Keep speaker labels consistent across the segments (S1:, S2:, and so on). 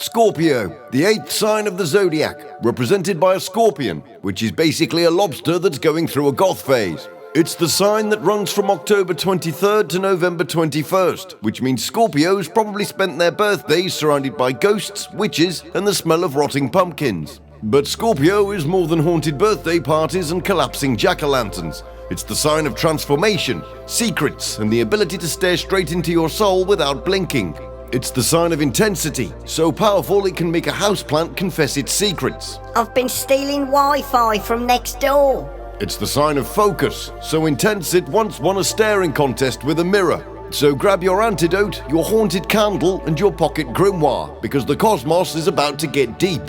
S1: Scorpio, the 8th sign of the zodiac, represented by a scorpion, which is basically a lobster that's going through a goth phase. It's the sign that runs from October 23rd to November 21st, which means Scorpios probably spent their birthdays surrounded by ghosts, witches, and the smell of rotting pumpkins. But Scorpio is more than haunted birthday parties and collapsing jack-o'-lanterns. It's the sign of transformation, secrets, and the ability to stare straight into your soul without blinking. It's the sign of intensity, so powerful it can make a houseplant confess its secrets.
S2: I've been stealing Wi-Fi from next door.
S1: It's the sign of focus, so intense it once won a staring contest with a mirror. So grab your antidote, your haunted candle, and your pocket grimoire, because the cosmos is about to get deep.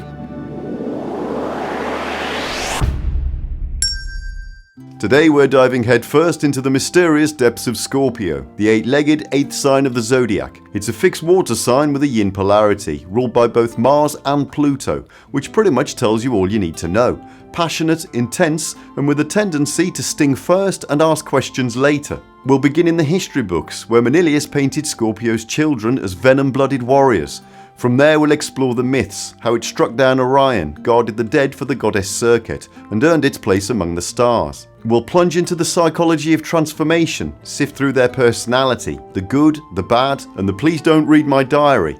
S3: Today we're diving headfirst into the mysterious depths of Scorpio, the 8-legged 8th sign of the zodiac. It's a fixed water sign with a yin polarity, ruled by both Mars and Pluto, which pretty much tells you all you need to know. Passionate, intense, and with a tendency to sting first and ask questions later. We'll begin in the history books, where Manilius painted Scorpio's children as venom-blooded warriors. From there we'll explore the myths, how it struck down Orion, guarded the dead for the goddess SERQET, and earned its place among the stars. We'll plunge into the psychology of transformation, sift through their personality, the good, the bad, and the please don't read my diary.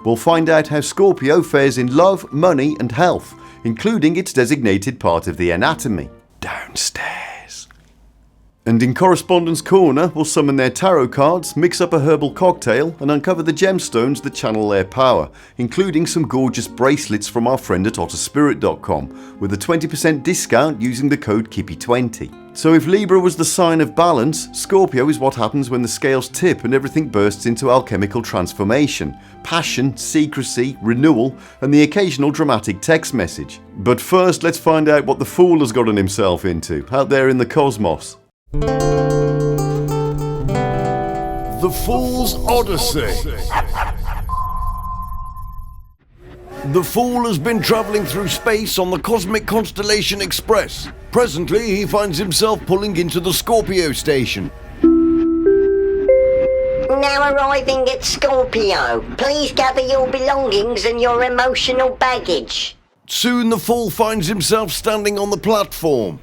S3: We'll find out how Scorpio fares in love, money, and health, including its designated part of the anatomy, downstairs. And in Correspondence Corner, we'll summon their tarot cards, mix up a herbal cocktail, and uncover the gemstones that channel their power, including some gorgeous bracelets from our friend at otterspirit.com, with a 20% discount using the code KIPPY20. So if Libra was the sign of balance, Scorpio is what happens when the scales tip and everything bursts into alchemical transformation, passion, secrecy, renewal, and the occasional dramatic text message. But first, let's find out what the Fool has gotten himself into, out there in the cosmos.
S1: The Fool's Odyssey. The Fool has been travelling through space on the Cosmic Constellation Express. Presently, he finds himself pulling into the Scorpio station.
S2: Now arriving at Scorpio. Please gather your belongings and your emotional baggage.
S1: Soon the Fool finds himself standing on the platform.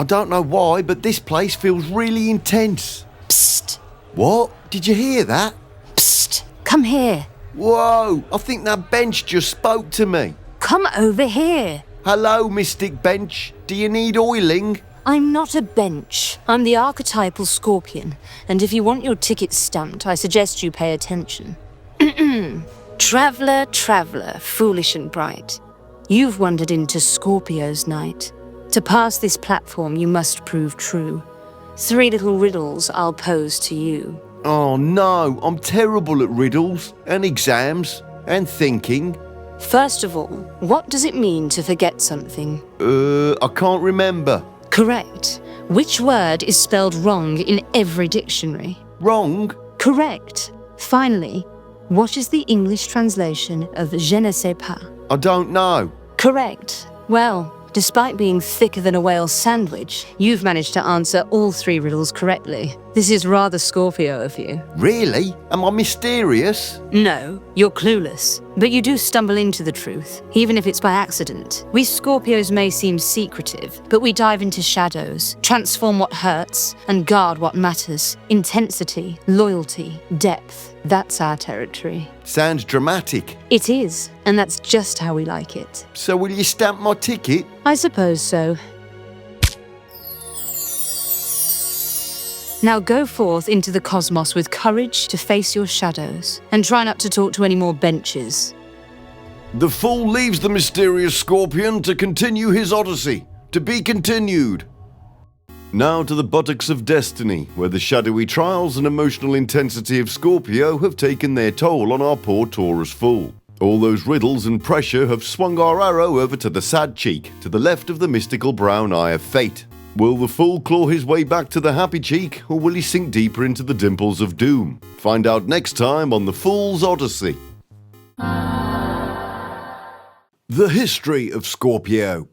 S1: I don't know why, but this place feels really intense.
S4: Psst.
S1: What? Did you hear that?
S4: Psst. Come here.
S1: Whoa, I think that bench just spoke to me.
S4: Come over here.
S1: Hello, Mystic Bench. Do you need oiling?
S4: I'm not a bench. I'm the archetypal scorpion. And if you want your ticket stamped, I suggest you pay attention. Traveller, traveller, foolish and bright. You've wandered into Scorpio's night. To pass this platform, you must prove true. 3 little riddles I'll pose to you.
S1: Oh no, I'm terrible at riddles, and exams, and thinking.
S4: First of all, what does it mean to forget something?
S1: I can't remember.
S4: Correct. Which word is spelled wrong in every dictionary?
S1: Wrong?
S4: Correct. Finally, what is the English translation of je ne sais pas?
S1: I don't know.
S4: Correct. Well, despite being thicker than a whale sandwich, you've managed to answer all 3 riddles correctly. This is rather Scorpio of you.
S1: Really? Am I mysterious?
S4: No, you're clueless. But you do stumble into the truth, even if it's by accident. We Scorpios may seem secretive, but we dive into shadows, transform what hurts, and guard what matters. Intensity, loyalty, depth. That's our territory.
S1: Sounds dramatic.
S4: It is, and that's just how we like it.
S1: So will you stamp my ticket?
S4: I suppose so. Now go forth into the cosmos with courage to face your shadows, and try not to talk to any more benches.
S1: The Fool leaves the mysterious Scorpion to continue his odyssey. To be continued. Now to the buttocks of destiny, where the shadowy trials and emotional intensity of Scorpio have taken their toll on our poor Taurus Fool. All those riddles and pressure have swung our arrow over to the sad cheek, to the left of the mystical brown eye of fate. Will the Fool claw his way back to the happy cheek, or will he sink deeper into the dimples of doom? Find out next time on The Fool's Odyssey. The history of Scorpio.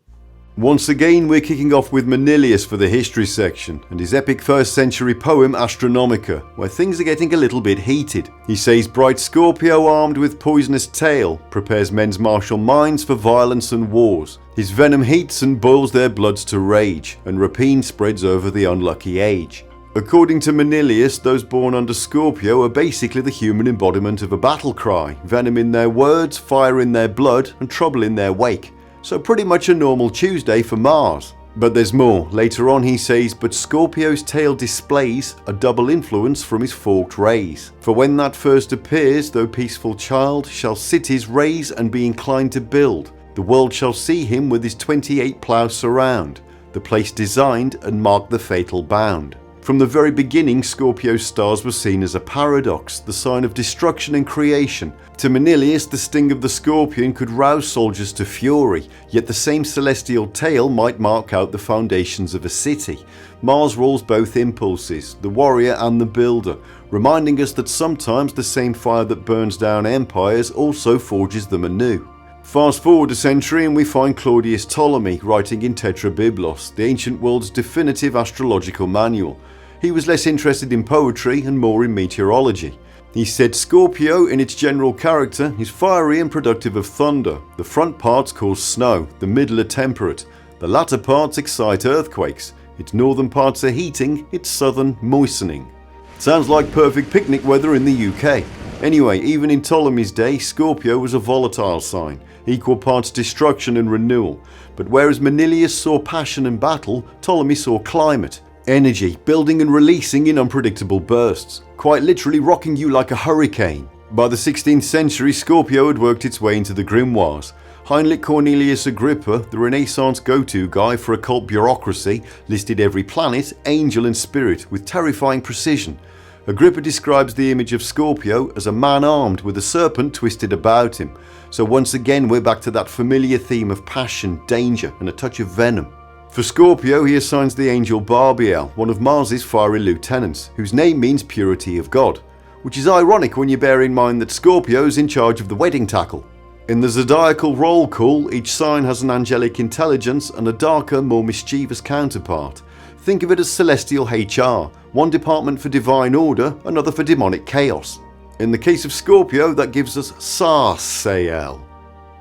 S3: Once again, we're kicking off with Manilius for the history section and his epic 1st century poem Astronomica, where things are getting a little bit heated. He says bright Scorpio armed with poisonous tail prepares men's martial minds for violence and wars. His venom heats and boils their bloods to rage, and rapine spreads over the unlucky age. According to Manilius, those born under Scorpio are basically the human embodiment of a battle cry, venom in their words, fire in their blood, and trouble in their wake. So pretty much a normal Tuesday for Mars. But there's more. Later on he says, but Scorpio's tail displays a double influence from his forked rays. For when that first appears, though peaceful child, shall cities raise and be inclined to build. The world shall see him with his 28 ploughs surround, the place designed and mark the fatal bound. From the very beginning, Scorpio's stars were seen as a paradox, the sign of destruction and creation. To Manilius, the sting of the scorpion could rouse soldiers to fury, yet the same celestial tail might mark out the foundations of a city. Mars rules both impulses, the warrior and the builder, reminding us that sometimes the same fire that burns down empires also forges them anew. Fast forward a century and we find Claudius Ptolemy writing in Tetrabiblos, the ancient world's definitive astrological manual. He was less interested in poetry and more in meteorology. He said Scorpio in its general character is fiery and productive of thunder. The front parts cause snow, the middle are temperate. The latter parts excite earthquakes. Its northern parts are heating, its southern moistening. Sounds like perfect picnic weather in the UK. Anyway, even in Ptolemy's day, Scorpio was a volatile sign, equal parts destruction and renewal. But whereas Manilius saw passion and battle, Ptolemy saw climate. Energy, building and releasing in unpredictable bursts, quite literally rocking you like a hurricane. By the 16th century, Scorpio had worked its way into the grimoires. Heinrich Cornelius Agrippa, the Renaissance go-to guy for occult bureaucracy, listed every planet, angel and spirit with terrifying precision. Agrippa describes the image of Scorpio as a man armed with a serpent twisted about him. So once again we're back to that familiar theme of passion, danger and a touch of venom. For Scorpio, he assigns the angel Barbiel, one of Mars's fiery lieutenants, whose name means purity of God, which is ironic when you bear in mind that Scorpio's in charge of the wedding tackle. In the zodiacal roll call, each sign has an angelic intelligence and a darker, more mischievous counterpart. Think of it as celestial HR, one department for divine order, another for demonic chaos. In the case of Scorpio, that gives us Sarsael.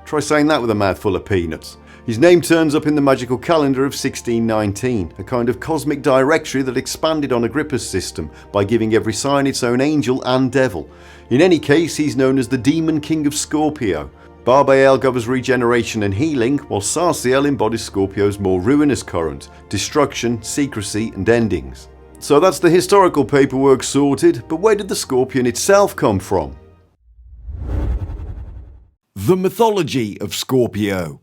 S3: Try saying that with a mouthful of peanuts. His name turns up in the magical calendar of 1619, a kind of cosmic directory that expanded on Agrippa's system by giving every sign its own angel and devil. In any case, he's known as the Demon King of Scorpio. Barbiel governs regeneration and healing, while Sarsael embodies Scorpio's more ruinous current, destruction, secrecy and endings. So that's the historical paperwork sorted, but where did the scorpion itself come from?
S1: The mythology of Scorpio.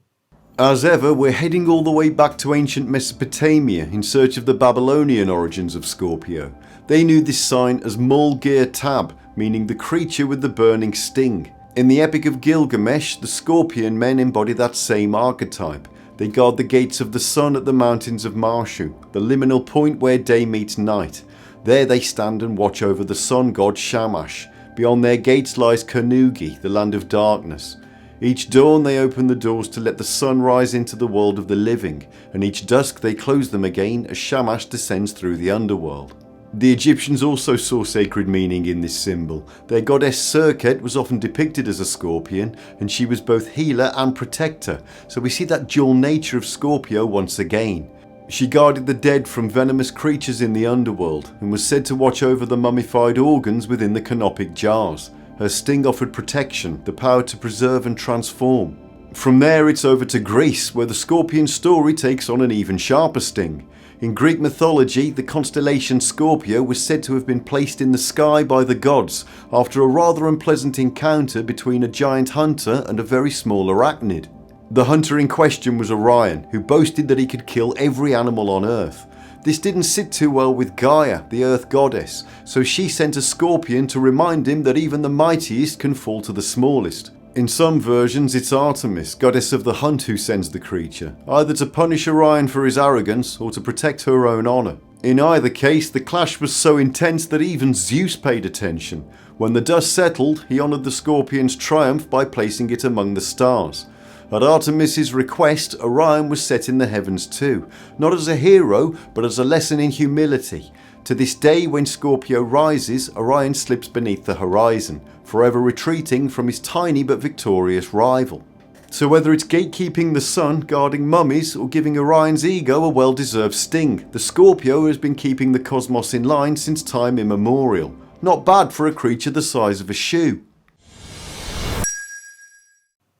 S3: As ever, we're heading all the way back to ancient Mesopotamia in search of the Babylonian origins of Scorpio. They knew this sign as Mulgir-Tab, meaning the creature with the burning sting. In the Epic of Gilgamesh, the scorpion men embody that same archetype. They guard the gates of the sun at the mountains of Marshu, the liminal point where day meets night. There they stand and watch over the sun god Shamash. Beyond their gates lies Carnegie, the land of darkness. Each dawn they open the doors to let the sun rise into the world of the living, and each dusk they close them again as Shamash descends through the underworld. The Egyptians also saw sacred meaning in this symbol. Their goddess SERQET was often depicted as a scorpion, and she was both healer and protector, so we see that dual nature of Scorpio once again. She guarded the dead from venomous creatures in the underworld, and was said to watch over the mummified organs within the canopic jars. Her sting offered protection, the power to preserve and transform. From there it's over to Greece, where the scorpion story takes on an even sharper sting. In Greek mythology, the constellation Scorpio was said to have been placed in the sky by the gods after a rather unpleasant encounter between a giant hunter and a very small arachnid. The hunter in question was Orion, who boasted that he could kill every animal on Earth. This didn't sit too well with Gaia, the Earth goddess, so she sent a scorpion to remind him that even the mightiest can fall to the smallest. In some versions it's Artemis, goddess of the hunt, who sends the creature, either to punish Orion for his arrogance or to protect her own honour. In either case, the clash was so intense that even Zeus paid attention. When the dust settled, he honoured the scorpion's triumph by placing it among the stars. At Artemis's request, Orion was set in the heavens too, not as a hero, but as a lesson in humility. To this day, when Scorpio rises, Orion slips beneath the horizon, forever retreating from his tiny but victorious rival. So whether it's gatekeeping the sun, guarding mummies, or giving Orion's ego a well-deserved sting, the Scorpio has been keeping the cosmos in line since time immemorial. Not bad for a creature the size of a shoe.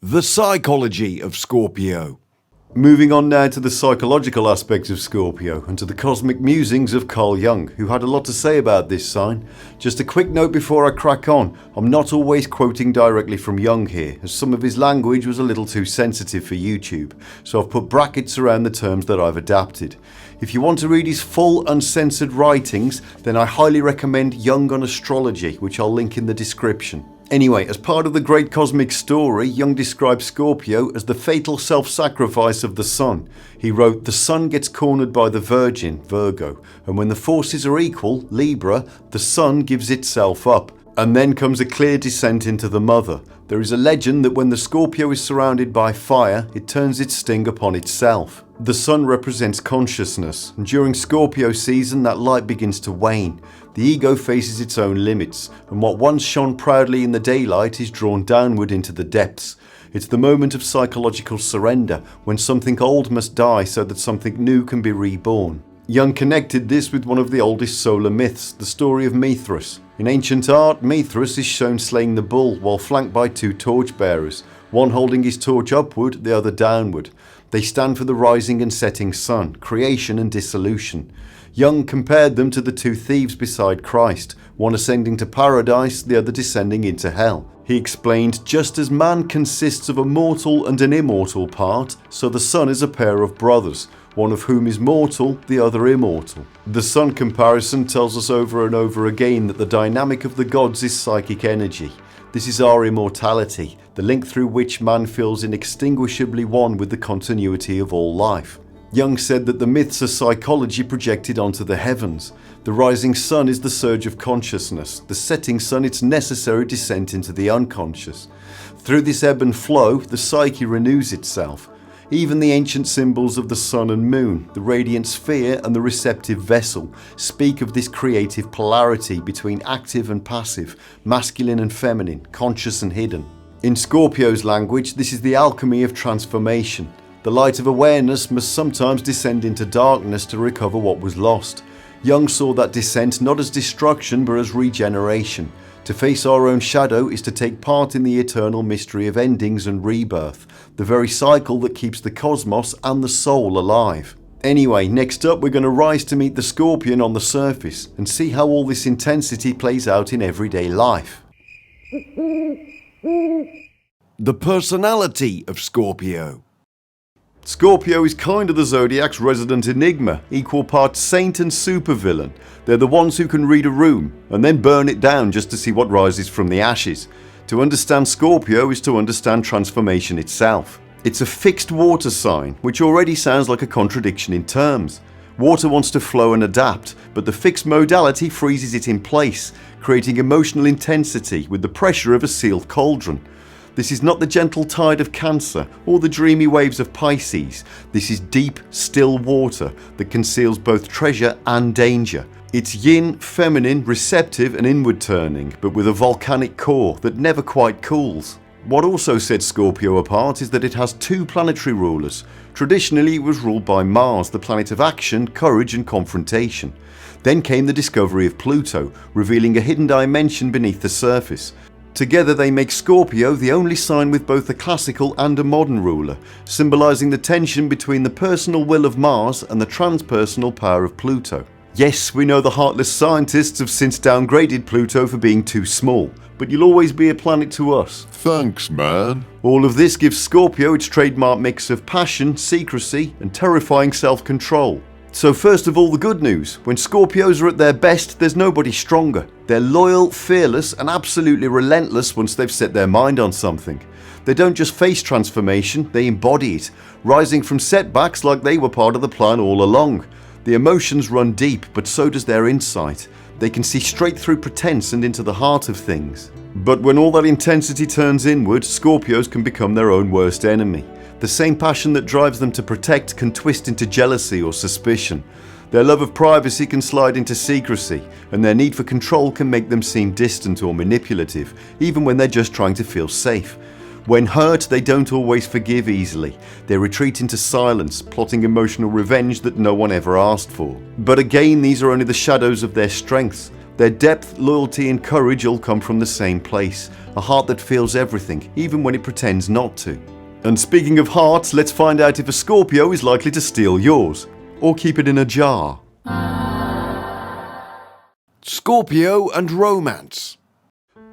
S1: The psychology of Scorpio.
S3: Moving on now to the psychological aspects of Scorpio and to the cosmic musings of Carl Jung, who had a lot to say about this sign. Just a quick note before I crack on, I'm not always quoting directly from Jung here, as some of his language was a little too sensitive for YouTube, so I've put brackets around the terms that I've adapted. If you want to read his full uncensored writings, then I highly recommend Jung on Astrology, which I'll link in the description. Anyway, as part of the great cosmic story, Jung describes Scorpio as the fatal self-sacrifice of the sun. He wrote, "The sun gets cornered by the Virgin, Virgo, and when the forces are equal, Libra, the sun gives itself up. And then comes a clear descent into the mother. There is a legend that when the Scorpio is surrounded by fire, it turns its sting upon itself. The sun represents consciousness, and during Scorpio season that light begins to wane. The ego faces its own limits, and what once shone proudly in the daylight is drawn downward into the depths. It's the moment of psychological surrender, when something old must die so that something new can be reborn." Jung connected this with one of the oldest solar myths, the story of Mithras. In ancient art, Mithras is shown slaying the bull while flanked by two torchbearers, one holding his torch upward, the other downward. They stand for the rising and setting sun, creation and dissolution. Jung compared them to the two thieves beside Christ, one ascending to paradise, the other descending into hell. He explained, just as man consists of a mortal and an immortal part, so the sun is a pair of brothers, one of whom is mortal, the other immortal. The sun comparison tells us over and over again that the dynamic of the gods is psychic energy. This is our immortality, the link through which man feels inextinguishably one with the continuity of all life. Jung said that the myths are psychology projected onto the heavens. The rising sun is the surge of consciousness, the setting sun its necessary descent into the unconscious. Through this ebb and flow, the psyche renews itself. Even the ancient symbols of the sun and moon, the radiant sphere and the receptive vessel, speak of this creative polarity between active and passive, masculine and feminine, conscious and hidden. In Scorpio's language, this is the alchemy of transformation. The light of awareness must sometimes descend into darkness to recover what was lost. Jung saw that descent not as destruction but as regeneration. To face our own shadow is to take part in the eternal mystery of endings and rebirth, the very cycle that keeps the cosmos and the soul alive. Anyway, next up we're going to rise to meet the Scorpion on the surface and see how all this intensity plays out in everyday life.
S1: The personality of Scorpio.
S3: Scorpio is kind of the zodiac's resident enigma, equal parts saint and supervillain. They're the ones who can read a room and then burn it down just to see what rises from the ashes. To understand Scorpio is to understand transformation itself. It's a fixed water sign, which already sounds like a contradiction in terms. Water wants to flow and adapt, but the fixed modality freezes it in place, creating emotional intensity with the pressure of a sealed cauldron. This is not the gentle tide of Cancer or the dreamy waves of Pisces. This is deep, still water that conceals both treasure and danger. It's yin, feminine, receptive and inward turning, but with a volcanic core that never quite cools. What also sets Scorpio apart is that it has two planetary rulers. Traditionally it was ruled by Mars, the planet of action, courage and confrontation. Then came the discovery of Pluto, revealing a hidden dimension beneath the surface. Together they make Scorpio the only sign with both a classical and a modern ruler, symbolising the tension between the personal will of Mars and the transpersonal power of Pluto. Yes, we know the heartless scientists have since downgraded Pluto for being too small, but you'll always be a planet to us.
S1: Thanks, man.
S3: All of this gives Scorpio its trademark mix of passion, secrecy and terrifying self-control. So first of all, the good news. When Scorpios are at their best, there's nobody stronger. They're loyal, fearless and absolutely relentless once they've set their mind on something. They don't just face transformation, they embody it, rising from setbacks like they were part of the plan all along. The emotions run deep, but so does their insight. They can see straight through pretense and into the heart of things. But when all that intensity turns inward, Scorpios can become their own worst enemy. The same passion that drives them to protect can twist into jealousy or suspicion. Their love of privacy can slide into secrecy, and their need for control can make them seem distant or manipulative, even when they're just trying to feel safe. When hurt, they don't always forgive easily. They retreat into silence, plotting emotional revenge that no one ever asked for. But again, these are only the shadows of their strengths. Their depth, loyalty and courage all come from the same place, a heart that feels everything, even when it pretends not to. And speaking of hearts, let's find out if a Scorpio is likely to steal yours, or keep it in a jar.
S1: Scorpio and romance.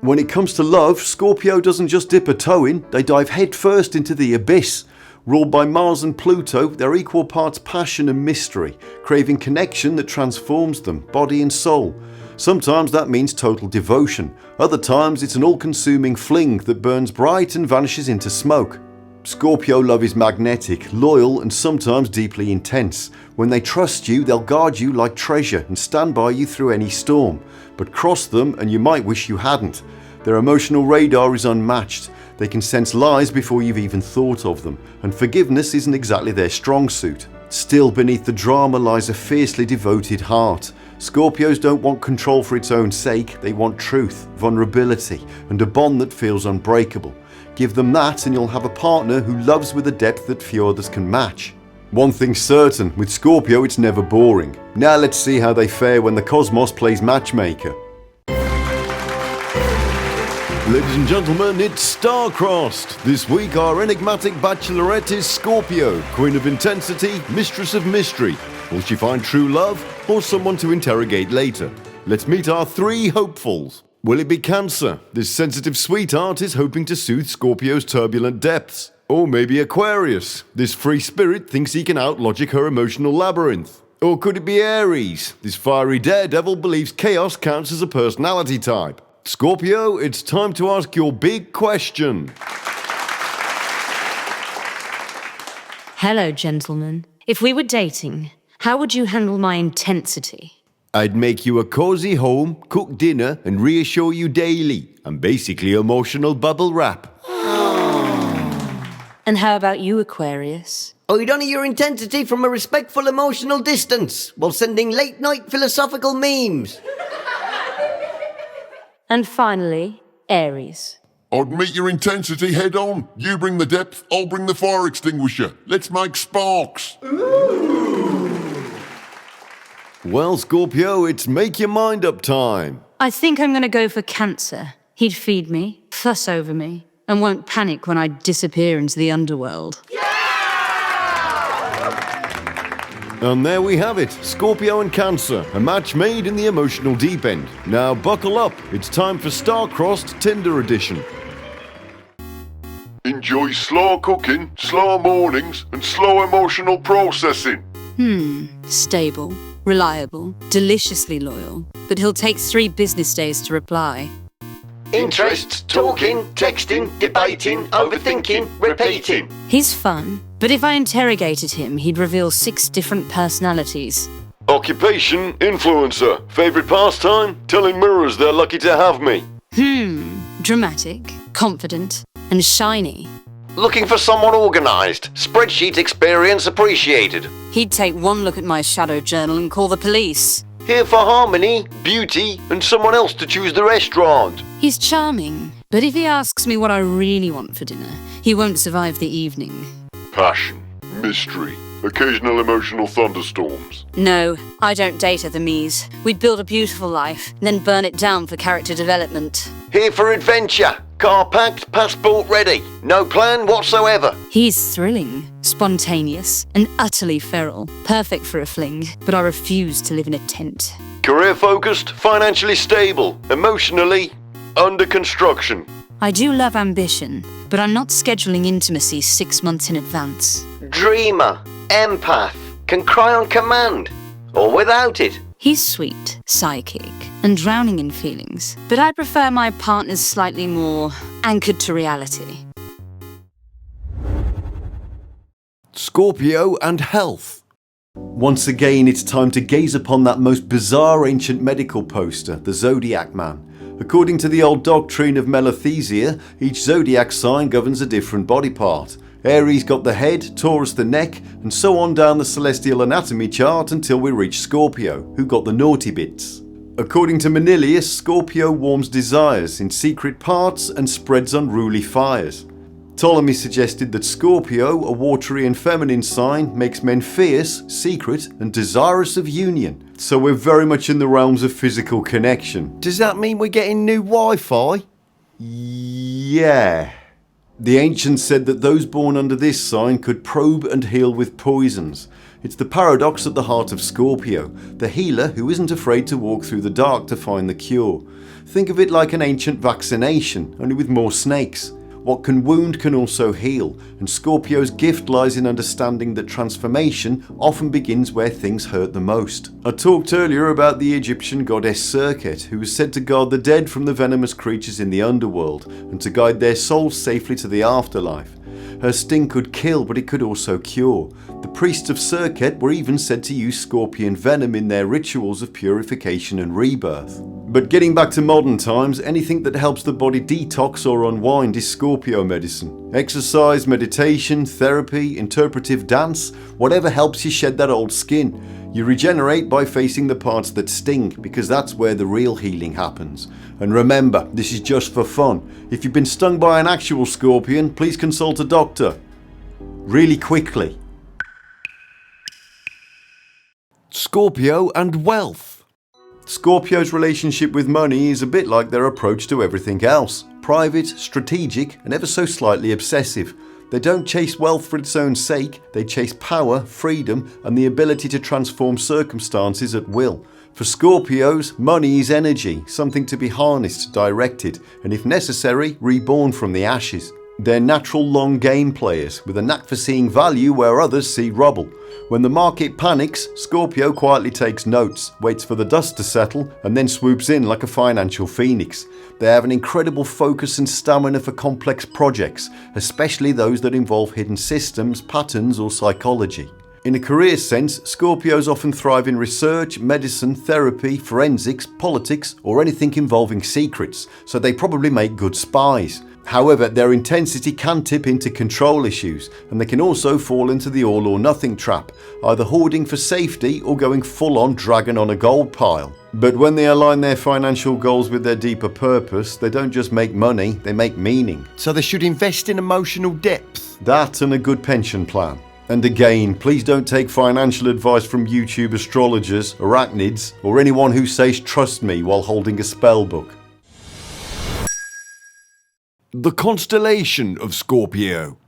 S3: When it comes to love, Scorpio doesn't just dip a toe in, they dive headfirst into the abyss. Ruled by Mars and Pluto, they're equal parts passion and mystery, craving connection that transforms them, body and soul. Sometimes that means total devotion, other times it's an all-consuming fling that burns bright and vanishes into smoke. Scorpio love is magnetic, loyal and sometimes deeply intense. When they trust you, they'll guard you like treasure and stand by you through any storm. But cross them and you might wish you hadn't. Their emotional radar is unmatched. They can sense lies before you've even thought of them, and forgiveness isn't exactly their strong suit. Still, beneath the drama lies a fiercely devoted heart. Scorpios don't want control for its own sake, they want truth, vulnerability, and a bond that feels unbreakable. Give them that and you'll have a partner who loves with a depth that few others can match. One thing's certain, with Scorpio it's never boring. Now let's see how they fare when the cosmos plays matchmaker.
S1: Ladies and gentlemen, it's star-crossed. This week our enigmatic bachelorette is Scorpio, queen of intensity, mistress of mystery. Will she find true love or someone to interrogate later? Let's meet our three hopefuls. Will it be Cancer? This sensitive sweetheart is hoping to soothe Scorpio's turbulent depths. Or maybe Aquarius. This free spirit thinks he can out-logic her emotional labyrinth. Or could it be Aries? This fiery daredevil believes chaos counts as a personality type. Scorpio, it's time to ask your big question.
S4: Hello, gentlemen. If we were dating, how would you handle my intensity?
S1: I'd make you a cozy home, cook dinner, and reassure you daily. I'm basically emotional bubble wrap.
S4: And how about you, Aquarius?
S2: I'd honour your intensity from a respectful emotional distance, while sending late-night philosophical memes.
S4: And finally, Aries.
S5: I'd meet your intensity head on. You bring the depth, I'll bring the fire extinguisher. Let's make sparks.
S1: Well, Scorpio, it's make your mind up time.
S4: I think I'm going to go for Cancer. He'd feed me, fuss over me, and won't panic when I disappear into the underworld.
S1: And there we have it, Scorpio and Cancer, a match made in the emotional deep end. Now buckle up, it's time for Star-Crossed Tinder Edition.
S5: Enjoy slow cooking, slow mornings, and slow emotional processing.
S4: Stable, reliable, deliciously loyal, but he'll take 3 business days to reply.
S2: Interests, talking, texting, debating, overthinking, repeating.
S4: He's fun, but if I interrogated him, he'd reveal 6 different personalities.
S1: Occupation, influencer. Favorite pastime? Telling mirrors they're lucky to have me.
S4: Dramatic, confident, and shiny.
S6: Looking for someone organised. Spreadsheet experience appreciated.
S4: He'd take one look at my shadow journal and call the police.
S6: Here for harmony, beauty, and someone else to choose the restaurant.
S4: He's charming, but if he asks me what I really want for dinner, he won't survive the evening.
S5: Passion, mystery, occasional emotional thunderstorms.
S4: No, I don't date other me's. We'd build a beautiful life, then burn it down for character development.
S6: Here for adventure. Car packed, passport ready. No plan whatsoever.
S4: He's thrilling, spontaneous, and utterly feral. Perfect for a fling, but I refuse to live in a tent.
S6: Career focused, financially stable, emotionally under construction.
S4: I do love ambition, but I'm not scheduling intimacy 6 months in advance.
S6: Dreamer, empath, can cry on command, or without it.
S4: He's sweet, psychic, and drowning in feelings, but I prefer my partners slightly more anchored to reality.
S1: Scorpio and health.
S3: Once again, it's time to gaze upon that most bizarre ancient medical poster, the Zodiac Man. According to the old doctrine of Melathesia, each zodiac sign governs a different body part. Aries got the head, Taurus the neck, and so on down the celestial anatomy chart until we reach Scorpio, who got the naughty bits. According to Manilius, Scorpio warms desires in secret parts and spreads unruly fires. Ptolemy suggested that Scorpio, a watery and feminine sign, makes men fierce, secret, and desirous of union. So we're very much in the realms of physical connection.
S1: Does that mean we're getting new Wi-Fi?
S3: Yeah. The ancients said that those born under this sign could probe and heal with poisons. It's the paradox at the heart of Scorpio, the healer who isn't afraid to walk through the dark to find the cure. Think of it like an ancient vaccination, only with more snakes. What can wound can also heal, and Scorpio's gift lies in understanding that transformation often begins where things hurt the most. I talked earlier about the Egyptian goddess SERQET, who was said to guard the dead from the venomous creatures in the underworld, and to guide their souls safely to the afterlife. Her sting could kill, but it could also cure. The priests of SERQET were even said to use scorpion venom in their rituals of purification and rebirth. But getting back to modern times, anything that helps the body detox or unwind is Scorpio medicine. Exercise, meditation, therapy, interpretive dance, whatever helps you shed that old skin. You regenerate by facing the parts that sting, because that's where the real healing happens. And remember, this is just for fun. If you've been stung by an actual scorpion, please consult a doctor. Really quickly.
S1: Scorpio and wealth.
S3: Scorpio's relationship with money is a bit like their approach to everything else. Private, strategic, and ever so slightly obsessive. They don't chase wealth for its own sake, they chase power, freedom, and the ability to transform circumstances at will. For Scorpios, money is energy, something to be harnessed, directed, and if necessary, reborn from the ashes. They're natural long game players, with a knack for seeing value where others see rubble. When the market panics, Scorpio quietly takes notes, waits for the dust to settle, and then swoops in like a financial phoenix. They have an incredible focus and stamina for complex projects, especially those that involve hidden systems, patterns, or psychology. In a career sense, Scorpios often thrive in research, medicine, therapy, forensics, politics, or anything involving secrets, so they probably make good spies. However, their intensity can tip into control issues, and they can also fall into the all or nothing trap, either hoarding for safety or going full on dragon on a gold pile. But when they align their financial goals with their deeper purpose, they don't just make money, they make meaning.
S1: So they should invest in emotional depth.
S3: That and a good pension plan. And again, please don't take financial advice from YouTube astrologers, arachnids, or anyone who says trust me while holding a spell book.
S1: The constellation of Scorpio.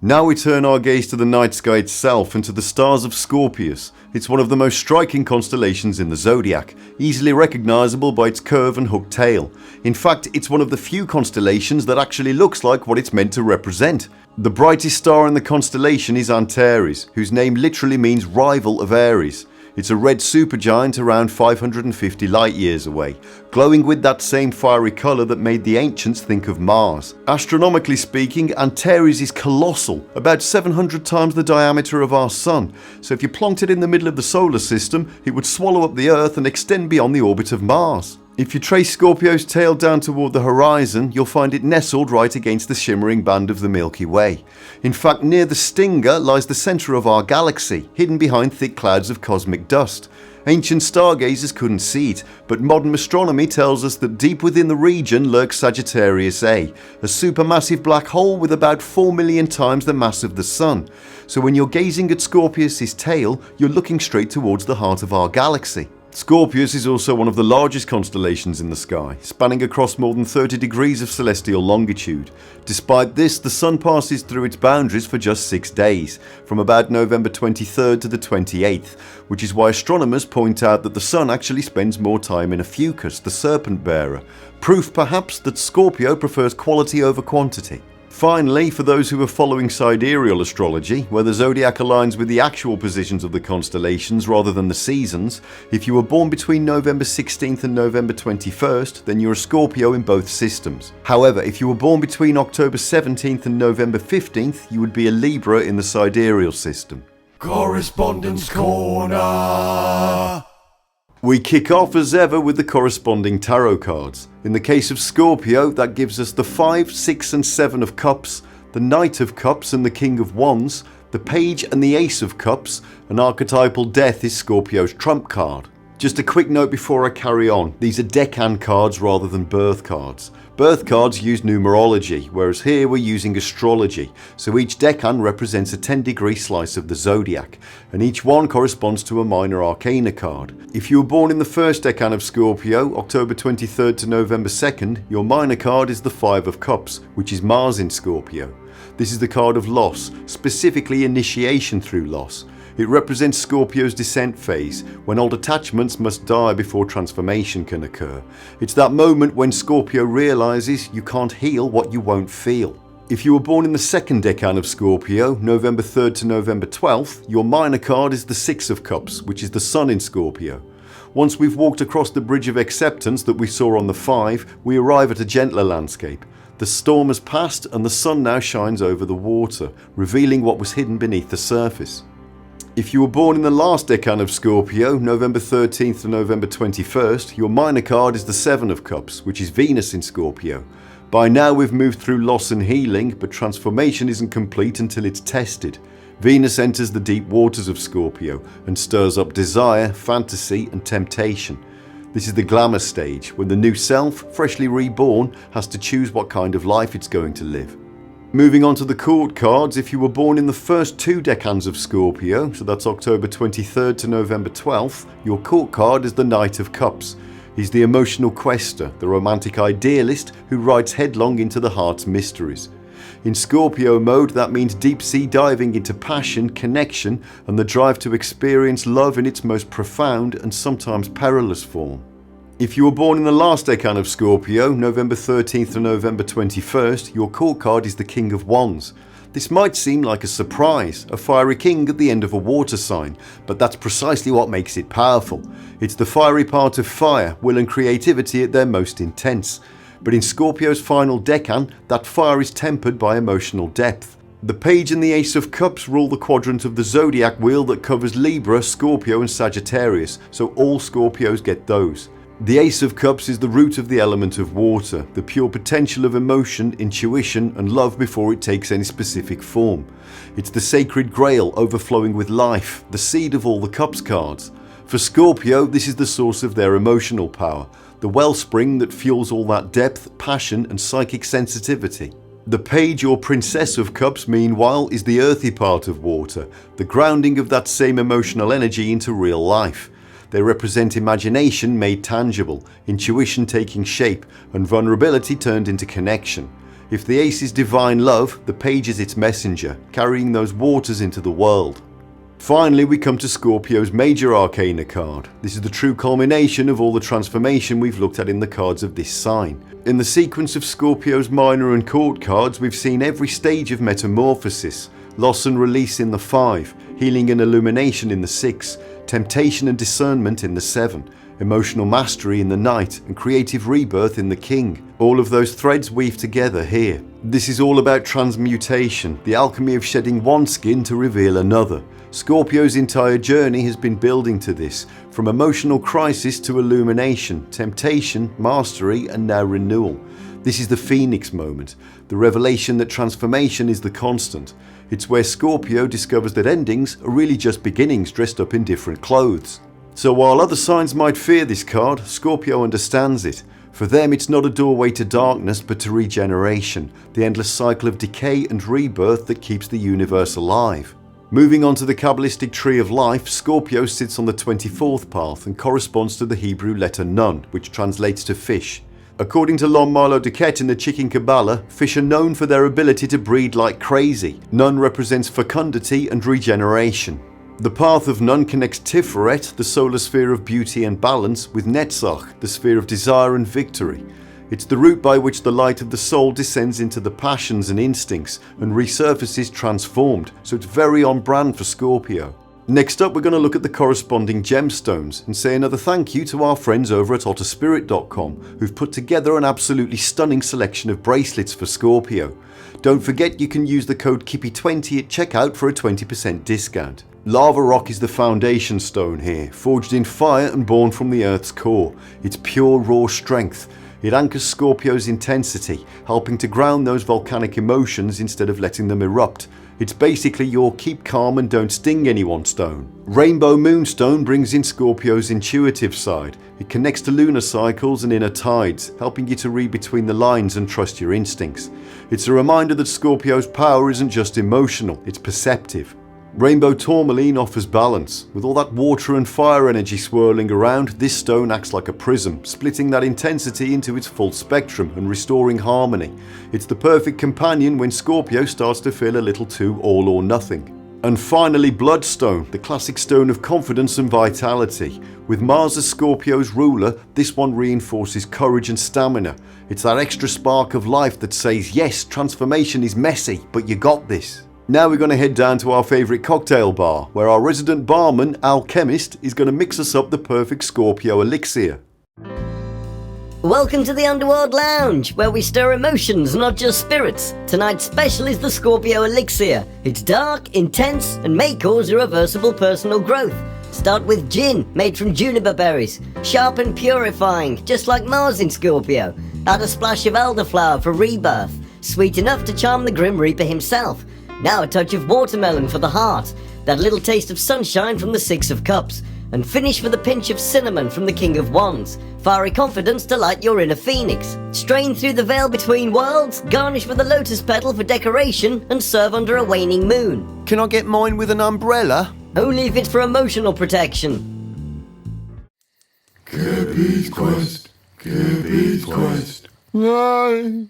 S3: Now we turn our gaze to the night sky itself and to the stars of Scorpius. It's one of the most striking constellations in the zodiac, easily recognizable by its curve and hooked tail. In fact, it's one of the few constellations that actually looks like what it's meant to represent. The brightest star in the constellation is Antares, whose name literally means rival of Aries. It's a red supergiant around 550 light years away, glowing with that same fiery colour that made the ancients think of Mars. Astronomically speaking, Antares is colossal, about 700 times the diameter of our Sun, so if you plonked it in the middle of the solar system, it would swallow up the Earth and extend beyond the orbit of Mars. If you trace Scorpio's tail down toward the horizon, you'll find it nestled right against the shimmering band of the Milky Way. In fact, near the stinger lies the centre of our galaxy, hidden behind thick clouds of cosmic dust. Ancient stargazers couldn't see it, but modern astronomy tells us that deep within the region lurks Sagittarius A, a supermassive black hole with about 4 million times the mass of the Sun. So when you're gazing at Scorpius' tail, you're looking straight towards the heart of our galaxy. Scorpius is also one of the largest constellations in the sky, spanning across more than 30 degrees of celestial longitude. Despite this, the Sun passes through its boundaries for just 6 days, from about November 23rd to the 28th, which is why astronomers point out that the Sun actually spends more time in Ophiuchus, the serpent bearer, proof perhaps that Scorpio prefers quality over quantity. Finally, for those who are following sidereal astrology, where the zodiac aligns with the actual positions of the constellations rather than the seasons, if you were born between November 16th and November 21st, then you're a Scorpio in both systems. However, if you were born between October 17th and November 15th, you would be a Libra in the sidereal system.
S1: Correspondence Corner.
S3: We kick off as ever with the corresponding tarot cards. In the case of Scorpio, that gives us the 5, 6 and 7 of cups, the Knight of Cups and the King of Wands, the Page and the Ace of Cups, and archetypal Death is Scorpio's trump card. Just a quick note before I carry on, these are deccan cards rather than birth cards. Birth cards use numerology, whereas here we're using astrology, so each decan represents a 10-degree slice of the zodiac, and each one corresponds to a minor arcana card. If you were born in the first decan of Scorpio, October 23rd to November 2nd, your minor card is the Five of Cups, which is Mars in Scorpio. This is the card of loss, specifically initiation through loss. It represents Scorpio's descent phase, when old attachments must die before transformation can occur. It's that moment when Scorpio realises you can't heal what you won't feel. If you were born in the second decan of Scorpio, November 3rd to November 12th, your minor card is the Six of Cups, which is the Sun in Scorpio. Once we've walked across the bridge of acceptance that we saw on the 5, we arrive at a gentler landscape. The storm has passed and the sun now shines over the water, revealing what was hidden beneath the surface. If you were born in the last decan of Scorpio, November 13th to November 21st, your minor card is the Seven of Cups, which is Venus in Scorpio. By now we've moved through loss and healing, but transformation isn't complete until it's tested. Venus enters the deep waters of Scorpio and stirs up desire, fantasy and temptation. This is the glamour stage, when the new self, freshly reborn, has to choose what kind of life it's going to live. Moving on to the court cards, if you were born in the first two decans of Scorpio, so that's October 23rd to November 12th, your court card is the Knight of Cups. He's the emotional quester, the romantic idealist who rides headlong into the heart's mysteries. In Scorpio mode, that means deep sea diving into passion, connection, and the drive to experience love in its most profound and sometimes perilous form. If you were born in the last decan of Scorpio, November 13th to November 21st, your court card is the King of Wands. This might seem like a surprise, a fiery king at the end of a water sign, but that's precisely what makes it powerful. It's the fiery part of fire, will and creativity at their most intense. But in Scorpio's final decan, that fire is tempered by emotional depth. The Page and the Ace of Cups rule the quadrant of the zodiac wheel that covers Libra, Scorpio and Sagittarius, so all Scorpios get those. The Ace of Cups is the root of the element of water, the pure potential of emotion, intuition and love before it takes any specific form. It's the sacred grail overflowing with life, the seed of all the Cups cards. For Scorpio, this is the source of their emotional power, the wellspring that fuels all that depth, passion and psychic sensitivity. The Page or Princess of Cups, meanwhile, is the earthy part of water, the grounding of that same emotional energy into real life. They represent imagination made tangible, intuition taking shape, and vulnerability turned into connection. If the Ace is divine love, the Page is its messenger, carrying those waters into the world. Finally, we come to Scorpio's major arcana card. This is the true culmination of all the transformation we've looked at in the cards of this sign. In the sequence of Scorpio's minor and court cards, we've seen every stage of metamorphosis: loss and release in the 5, healing and illumination in the 6, temptation and discernment in the 7, emotional mastery in the Knight, and creative rebirth in the King. All of those threads weave together here. This is all about transmutation, the alchemy of shedding one skin to reveal another. Scorpio's entire journey has been building to this, from emotional crisis to illumination, temptation, mastery, and now renewal. This is the Phoenix moment, the revelation that transformation is the constant. It's where Scorpio discovers that endings are really just beginnings dressed up in different clothes. So while other signs might fear this card, Scorpio understands it. For them, it's not a doorway to darkness, but to regeneration, the endless cycle of decay and rebirth that keeps the universe alive. Moving on to the Kabbalistic tree of life, Scorpio sits on the 24th path and corresponds to the Hebrew letter Nun, which translates to fish. According to Lon Milo Duquette in the Chicken Kabbalah, fish are known for their ability to breed like crazy. Nun represents fecundity and regeneration. The path of Nun connects Tiferet, the solar sphere of beauty and balance, with Netzach, the sphere of desire and victory. It's the route by which the light of the soul descends into the passions and instincts and resurfaces transformed, so it's very on brand for Scorpio. Next up, we're going to look at the corresponding gemstones and say another thank you to our friends over at otterspirit.com, who've put together an absolutely stunning selection of bracelets for Scorpio. Don't forget you can use the code KIPPY20 at checkout for a 20% discount. Lava rock is the foundation stone here, forged in fire and born from the Earth's core. It's pure raw strength. It anchors Scorpio's intensity, helping to ground those volcanic emotions instead of letting them erupt. It's basically your keep calm and don't sting anyone stone. Rainbow Moonstone brings in Scorpio's intuitive side. It connects to lunar cycles and inner tides, helping you to read between the lines and trust your instincts. It's a reminder that Scorpio's power isn't just emotional, it's perceptive. Rainbow Tourmaline offers balance. With all that water and fire energy swirling around, this stone acts like a prism, splitting that intensity into its full spectrum and restoring harmony. It's the perfect companion when Scorpio starts to feel a little too all or nothing. And finally, Bloodstone, the classic stone of confidence and vitality. With Mars as Scorpio's ruler, this one reinforces courage and stamina. It's that extra spark of life that says, yes, transformation is messy, but you got this. Now we're going to head down to our favourite cocktail bar, where our resident barman, Alchemist, is going to mix us up the perfect Scorpio elixir.
S2: Welcome to the Underworld Lounge, where we stir emotions, not just spirits. Tonight's special is the Scorpio Elixir. It's dark, intense, and may cause irreversible personal growth. Start with gin, made from juniper berries. Sharp and purifying, just like Mars in Scorpio. Add a splash of elderflower for rebirth. Sweet enough to charm the Grim Reaper himself. Now a touch of watermelon for the heart. That little taste of sunshine from the Six of Cups. And finish with a pinch of cinnamon from the King of Wands. Fiery confidence to light your inner phoenix. Strain through the veil between worlds, garnish with a lotus petal for decoration, and serve under a waning moon.
S1: Can I get mine with an umbrella?
S2: Only if it's for emotional protection.
S5: Kirby's Quest. Kirby's Quest. No.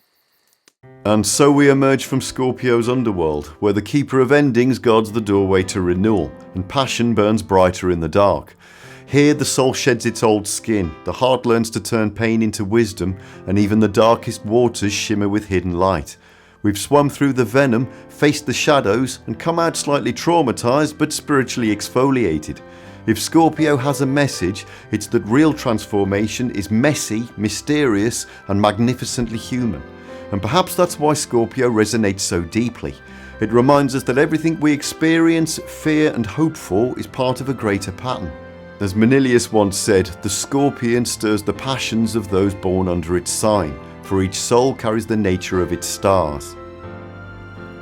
S3: And so we emerge from Scorpio's underworld, where the Keeper of Endings guards the doorway to renewal, and passion burns brighter in the dark. Here the soul sheds its old skin, the heart learns to turn pain into wisdom, and even the darkest waters shimmer with hidden light. We've swum through the venom, faced the shadows, and come out slightly traumatized but spiritually exfoliated. If Scorpio has a message, it's that real transformation is messy, mysterious, and magnificently human. And perhaps that's why Scorpio resonates so deeply. It reminds us that everything we experience, fear, and hope for is part of a greater pattern. As Manilius once said, the Scorpion stirs the passions of those born under its sign, for each soul carries the nature of its stars.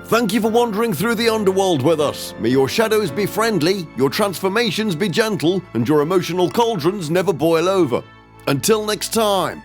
S1: Thank you for wandering through the underworld with us. May your shadows be friendly, your transformations be gentle, and your emotional cauldrons never boil over. Until next time.